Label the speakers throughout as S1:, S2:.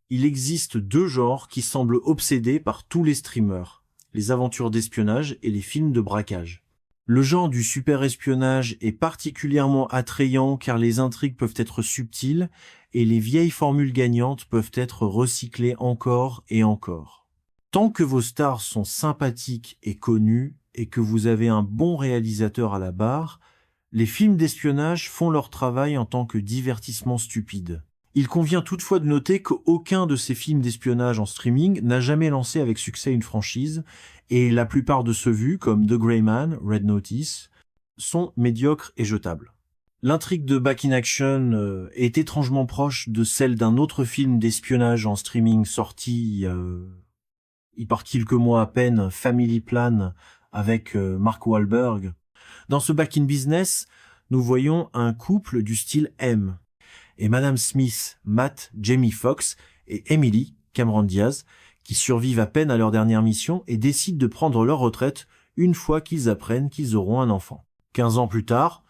S1: Il existe deux genres qui semblent obsédés par tous les streamers, les aventures d'espionnage et les films de braquage. Le genre du super-espionnage est particulièrement attrayant car les intrigues peuvent être subtiles et les vieilles formules gagnantes peuvent être recyclées encore et encore. Tant que vos stars sont sympathiques et connues et que vous avez un bon réalisateur à la barre, les films d'espionnage font leur travail en tant que divertissement stupide. Il convient toutefois de noter qu'aucun de ces films d'espionnage en streaming n'a jamais lancé avec succès une franchise, et la plupart de ceux vus, comme The Gray Man, Red Notice, sont médiocres et jetables. L'intrigue de Back in Action est étrangement proche de celle d'un autre film d'espionnage en streaming sorti il part quelques mois à peine, Family Plan, avec Mark Wahlberg. Dans ce Back in Business, nous voyons un couple du style M. Et Madame Smith, Matt, Jamie Foxx et Emily, Cameron Diaz, qui survivent à peine à leur dernière mission et décident de prendre leur retraite une fois qu'ils apprennent qu'ils auront un enfant. 15 ans plus tard,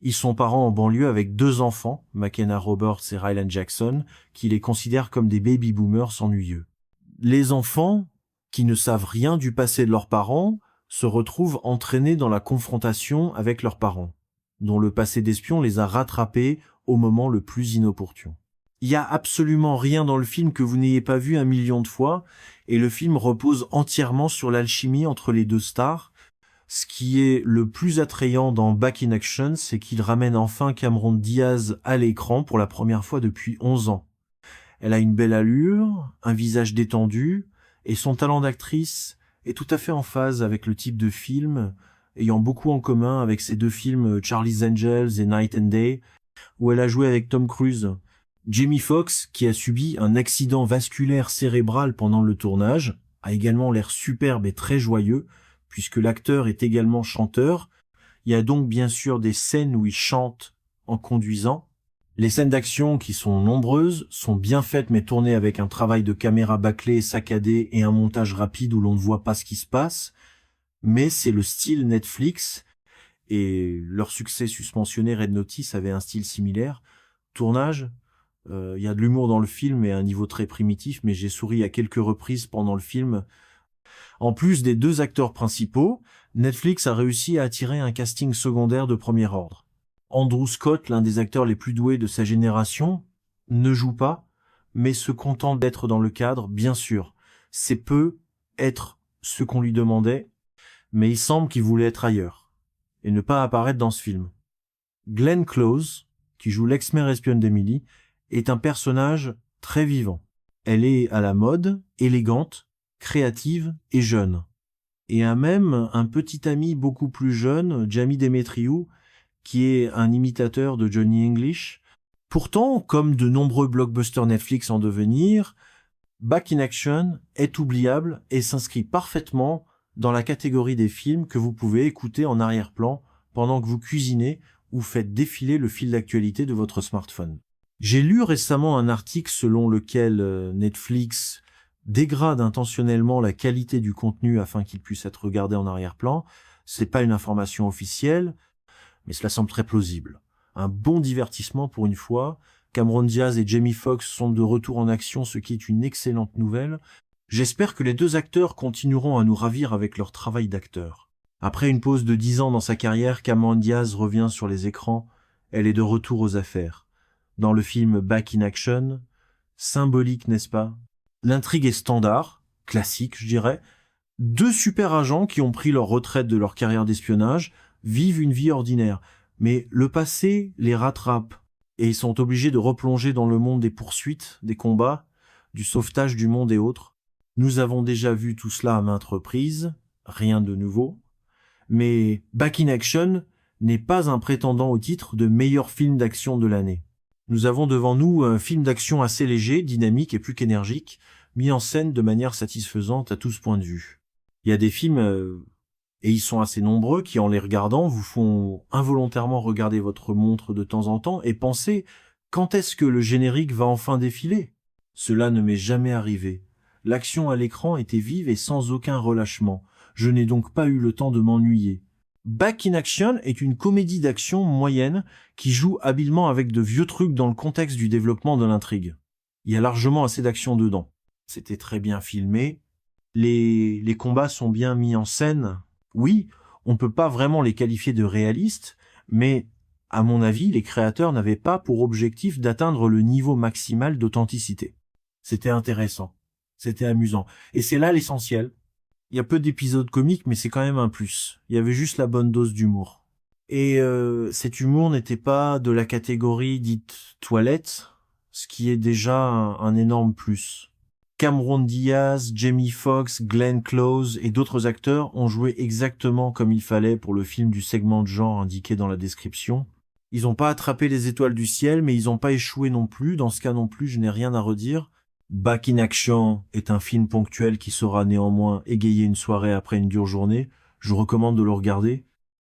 S1: ils sont parents en banlieue avec 2 enfants, McKenna Roberts et Ryland Jackson, qui les considèrent comme des baby-boomers ennuyeux. Les enfants, qui ne savent rien du passé de leurs parents, se retrouvent entraînés dans la confrontation avec leurs parents, dont le passé d'espion les a rattrapés au moment le plus inopportun. Il y a absolument rien dans le film que vous n'ayez pas vu 1 million de fois, et le film repose entièrement sur l'alchimie entre les deux stars. Ce qui est le plus attrayant dans Back in Action, c'est qu'il ramène enfin Cameron Diaz à l'écran pour la première fois depuis 11 ans. Elle a une belle allure, un visage détendu, et son talent d'actrice est tout à fait en phase avec le type de film, ayant beaucoup en commun avec ses 2 films Charlie's Angels et Night and Day, où elle a joué avec Tom Cruise. Jamie Foxx, qui a subi un accident vasculaire cérébral pendant le tournage, a également l'air superbe et très joyeux, puisque l'acteur est également chanteur. Il y a donc bien sûr des scènes où il chante en conduisant. Les scènes d'action, qui sont nombreuses, sont bien faites mais tournées avec un travail de caméra bâclé et saccadé et un montage rapide où l'on ne voit pas ce qui se passe. Mais c'est le style Netflix, et leur succès suspensionné Red Notice avait un style similaire. Tournage, il y a de l'humour dans le film et un niveau très primitif, mais j'ai souri à quelques reprises pendant le film. En plus des 2 acteurs principaux, Netflix a réussi à attirer un casting secondaire de premier ordre. Andrew Scott, l'un des acteurs les plus doués de sa génération, ne joue pas, mais se contente d'être dans le cadre, bien sûr. C'est peu être ce qu'on lui demandait, mais il semble qu'il voulait être ailleurs, et ne pas apparaître dans ce film. Glenn Close, qui joue l'ex-mère espionne d'Emily, est un personnage très vivant. Elle est à la mode, élégante, créative et jeune. Et a même un petit ami beaucoup plus jeune, Jamie Demetriou, qui est un imitateur de Johnny English. Pourtant, comme de nombreux blockbusters Netflix en devenir, Back in Action est oubliable et s'inscrit parfaitement dans la catégorie des films que vous pouvez écouter en arrière-plan pendant que vous cuisinez ou faites défiler le fil d'actualité de votre smartphone. J'ai lu récemment un article selon lequel Netflix dégrade intentionnellement la qualité du contenu afin qu'il puisse être regardé en arrière-plan. C'est pas une information officielle, mais cela semble très plausible. Un bon divertissement pour une fois. Cameron Diaz et Jamie Foxx sont de retour en action, ce qui est une excellente nouvelle. J'espère que les 2 acteurs continueront à nous ravir avec leur travail d'acteur. Après une pause de 10 ans dans sa carrière, Cameron Diaz revient sur les écrans. Elle est de retour aux affaires. Dans le film Back in Action, symbolique, n'est-ce pas? L'intrigue est standard, classique, je dirais. 2 super agents qui ont pris leur retraite de leur carrière d'espionnage vivent une vie ordinaire. Mais le passé les rattrape et ils sont obligés de replonger dans le monde des poursuites, des combats, du sauvetage du monde et autres. Nous avons déjà vu tout cela à maintes reprises, rien de nouveau. Mais Back in Action n'est pas un prétendant au titre de meilleur film d'action de l'année. Nous avons devant nous un film d'action assez léger, dynamique et plus qu'énergique, mis en scène de manière satisfaisante à tout ce point de vue. Il y a des films, et ils sont assez nombreux, qui en les regardant vous font involontairement regarder votre montre de temps en temps et penser quand est-ce que le générique va enfin défiler. Cela ne m'est jamais arrivé. L'action à l'écran était vive et sans aucun relâchement. Je n'ai donc pas eu le temps de m'ennuyer. Back in Action est une comédie d'action moyenne qui joue habilement avec de vieux trucs dans le contexte du développement de l'intrigue. Il y a largement assez d'action dedans. C'était très bien filmé. Les combats sont bien mis en scène. Oui, on peut pas vraiment les qualifier de réalistes, mais à mon avis, les créateurs n'avaient pas pour objectif d'atteindre le niveau maximal d'authenticité. C'était intéressant. C'était amusant. Et c'est là l'essentiel. Il y a peu d'épisodes comiques, mais c'est quand même un plus. Il y avait juste la bonne dose d'humour. Et cet humour n'était pas de la catégorie dite toilette, ce qui est déjà un énorme plus. Cameron Diaz, Jamie Foxx, Glenn Close et d'autres acteurs ont joué exactement comme il fallait pour le film du segment de genre indiqué dans la description. Ils n'ont pas attrapé les étoiles du ciel, mais ils n'ont pas échoué non plus. Dans ce cas non plus, je n'ai rien à redire. Back in Action est un film ponctuel qui saura néanmoins égayer une soirée après une dure journée. Je vous recommande de le regarder.